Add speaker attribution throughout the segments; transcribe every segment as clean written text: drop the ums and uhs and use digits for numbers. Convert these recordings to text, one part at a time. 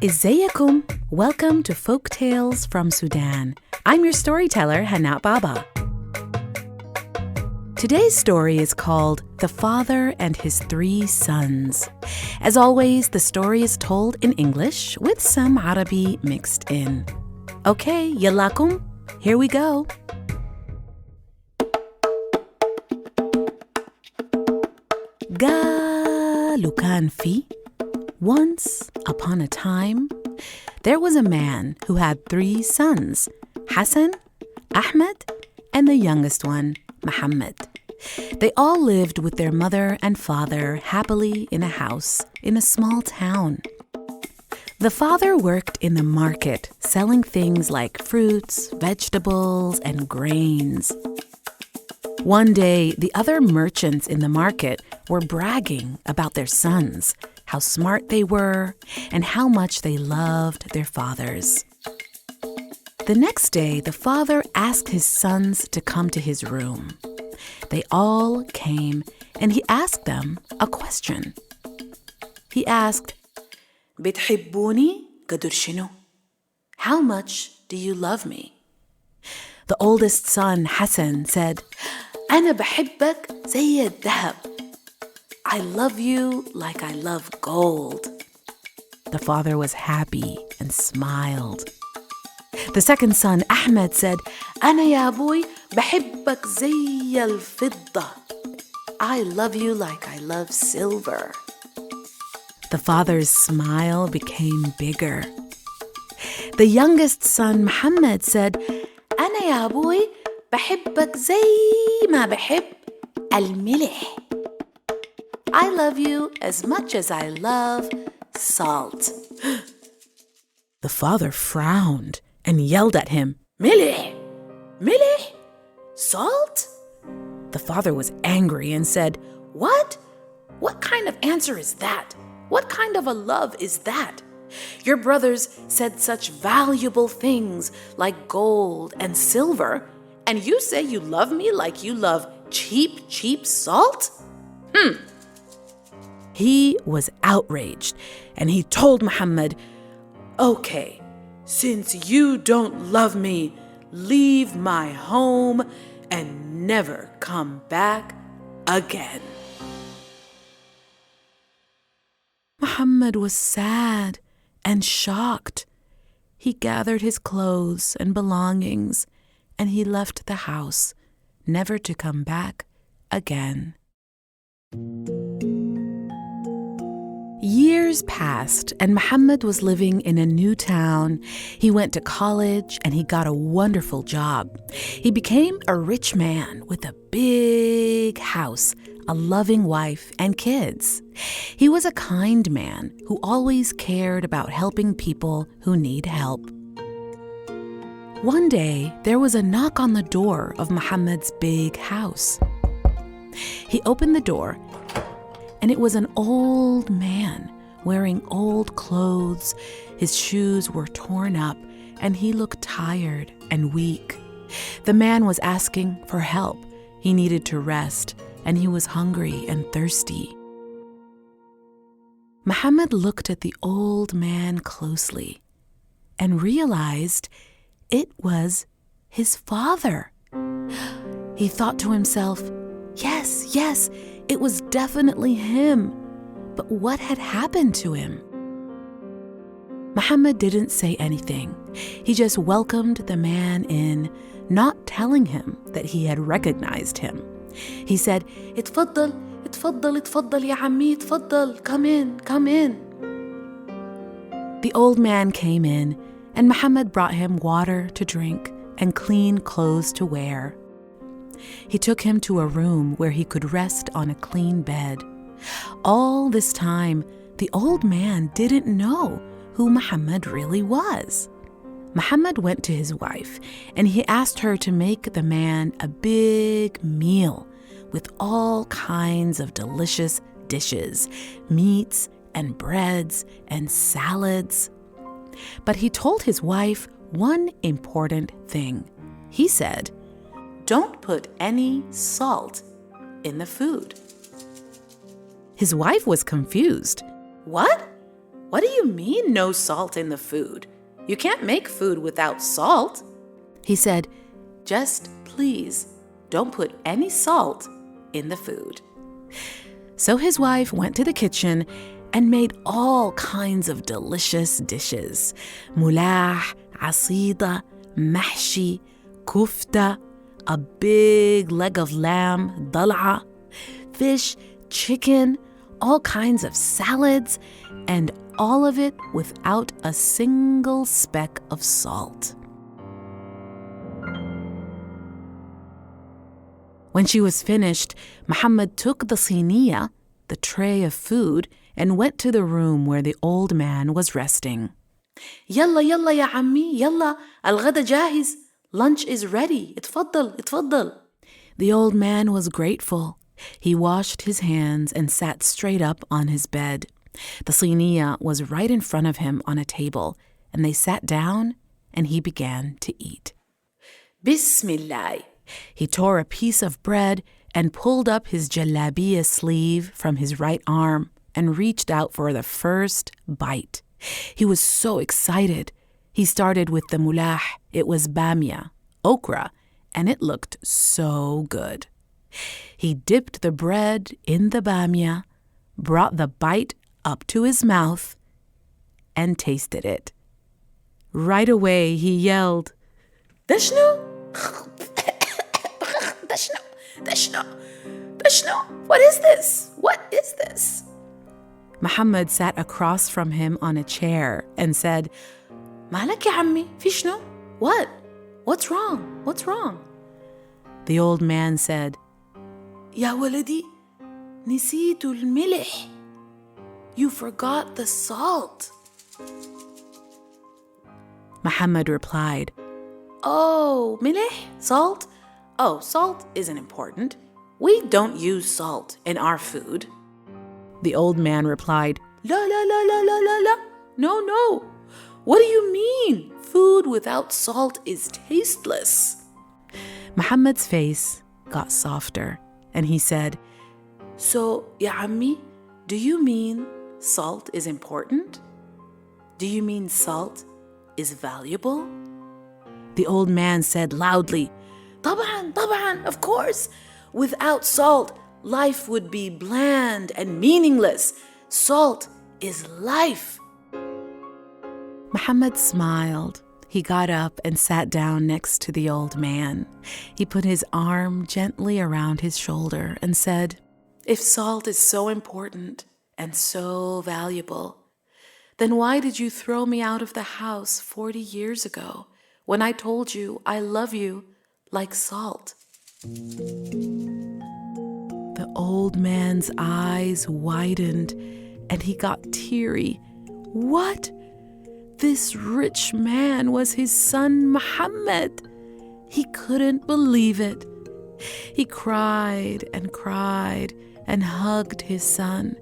Speaker 1: ازيكم? Welcome to Folktales from Sudan. I'm your storyteller, Hana Baba. Today's story is called The Father and His Three Sons. As always, the story is told in English with some Arabi mixed in. Okay, yallakum, here we go. قالوا كان في Once upon a time, there was a man who had 3 sons, Hassan, Ahmed, and the youngest one, Mohamed. They all lived with their mother and father happily in a house in a small town. The father worked in the market, selling things like fruits, vegetables, and grains. One day, the other merchants in the market were bragging about their sons, how smart they were, and how much they loved their fathers. The next day, the father asked his sons to come to his room. They all came, and he asked them a question. He asked, بتحبوني قدر شنو? How much do you love me? The oldest son, Hassan, said, أنا بحبك زي الذهب. I love you like I love gold. The father was happy and smiled. The second son, Ahmed, said, أنا يا أبوي بحبك زي الفضة. I love you like I love silver. The father's smile became bigger. The youngest son, Mohamed, said, أنا يا أبوي بحبك زي ما بحب الملح. I love you as much as I love salt. The father frowned and yelled at him, Milih! Milih? Salt? The father was angry and said, What? What kind of answer is that? What kind of a love is that? Your brothers said such valuable things like gold and silver, and you say you love me like you love cheap salt? He was outraged, and he told Mohamed, Okay, since you don't love me, leave my home and never come back again. Mohamed was sad and shocked. He gathered his clothes and belongings, and he left the house, never to come back again. Years passed, and Mohamed was living in a new town. He went to college, and he got a wonderful job. He became a rich man with a big house, a loving wife, and kids. He was a kind man who always cared about helping people who need help. One day, there was a knock on the door of Mohamed's big house. He opened the door, and it was an old man wearing old clothes. His shoes were torn up, and he looked tired and weak. The man was asking for help. He needed to rest, and he was hungry and thirsty. Mohamed looked at the old man closely and realized it was his father. He thought to himself, Yes, it was definitely him. But what had happened to him? Mohamed didn't say anything. He just welcomed the man in, not telling him that he had recognized him. He said, اتفضل يا عمي, اتفضل, come in. The old man came in, and Mohamed brought him water to drink and clean clothes to wear. He took him to a room where he could rest on a clean bed. All this time, the old man didn't know who Mohamed really was. Mohamed went to his wife, and he asked her to make the man a big meal with all kinds of delicious dishes, meats and breads and salads. But he told his wife one important thing. He said, Don't put any salt in the food. His wife was confused. What? What do you mean no salt in the food? You can't make food without salt. He said, just please don't put any salt in the food. So his wife went to the kitchen and made all kinds of delicious dishes. Mulah, asida, mahshi, kufta, a big leg of lamb, dal'a, fish, chicken, all kinds of salads, and all of it without a single speck of salt. When she was finished, Mohamed took the siniya, the tray of food, and went to the room where the old man was resting. Yalla, yalla, ya ammi, yalla, al-ghada jahiz. Lunch is ready. Itfaddal, itfaddal. The old man was grateful. He washed his hands and sat straight up on his bed. The siniya was right in front of him on a table, and they sat down and he began to eat. Bismillah. He tore a piece of bread and pulled up his jalabiya sleeve from his right arm and reached out for the first bite. He was so excited. He started with the mulah. It was bamia, okra, and it looked so good. He dipped the bread in the bamia, brought the bite up to his mouth, and tasted it. Right away, he yelled, Dashno? Dashno? Dashno? Dashno? What is this? What is this? Mohamed sat across from him on a chair and said, Malak ya ammi, fishno? What? What's wrong? What's wrong? The old man said, Ya waladi, nisitu al-milh. You forgot the salt. Mohamed replied, Oh, milh, salt? Oh, salt isn't important. We don't use salt in our food. The old man replied, La, la, la, la, la, la, la. No, no. What do you mean? Food without salt is tasteless. Mohamed's face got softer, and he said, So, ya ammi, do you mean salt is important? Do you mean salt is valuable? The old man said loudly, Taban, taban, of course. Without salt, life would be bland and meaningless. Salt is life. Mohamed smiled. He got up and sat down next to the old man. He put his arm gently around his shoulder and said, If salt is so important and so valuable, then why did you throw me out of the house 40 years ago when I told you I love you like salt? The old man's eyes widened and he got teary. What? This rich man was his son Mohamed. He couldn't believe it. He cried and hugged his son.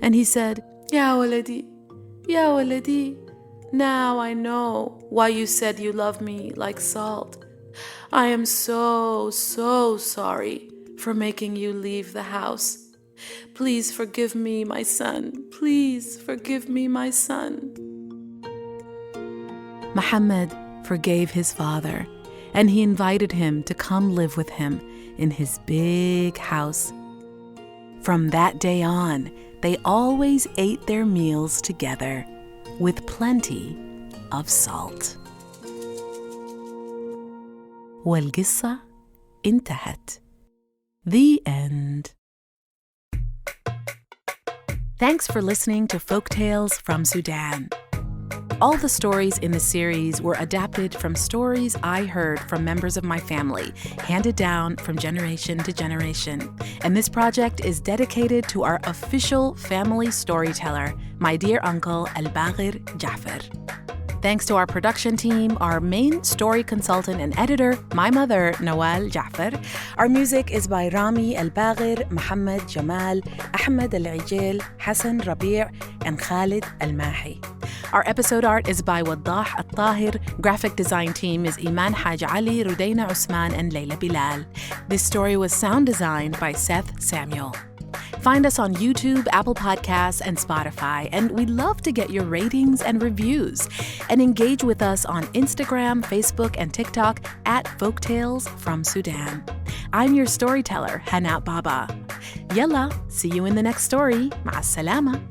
Speaker 1: And he said, Ya waladi, ya waladi, now I know why you said you love me like salt. I am so sorry for making you leave the house. Please forgive me, my son. Please forgive me, my son. Mohamed forgave his father, and he invited him to come live with him in his big house. From that day on, they always ate their meals together with plenty of salt. والقصة انتهت. The end. Thanks for listening to Folktales from Sudan. All the stories in the series were adapted from stories I heard from members of my family, handed down from generation to generation. And this project is dedicated to our official family storyteller, my dear uncle Elbagir Gaafar. Thanks to our production team, our main story consultant and editor, my mother, Nawal Jaafar. Our music is by Rami Elbagir, Mohamed Jamal, Ahmed Al-Ijil, Hassan Rabi' and Khalid Al-Mahi. Our episode art is by Waddah Eltahir. Graphic design team is Eman, Hajali, Rudaina, Osman, and Layla Bilal. This story was sound designed by Seth Samuel. Find us on YouTube, Apple Podcasts, and Spotify, and we'd love to get your ratings and reviews. And engage with us on Instagram, Facebook, and TikTok at Folktales from Sudan. I'm your storyteller, Hana Baba. Yalla, see you in the next story. Masalama.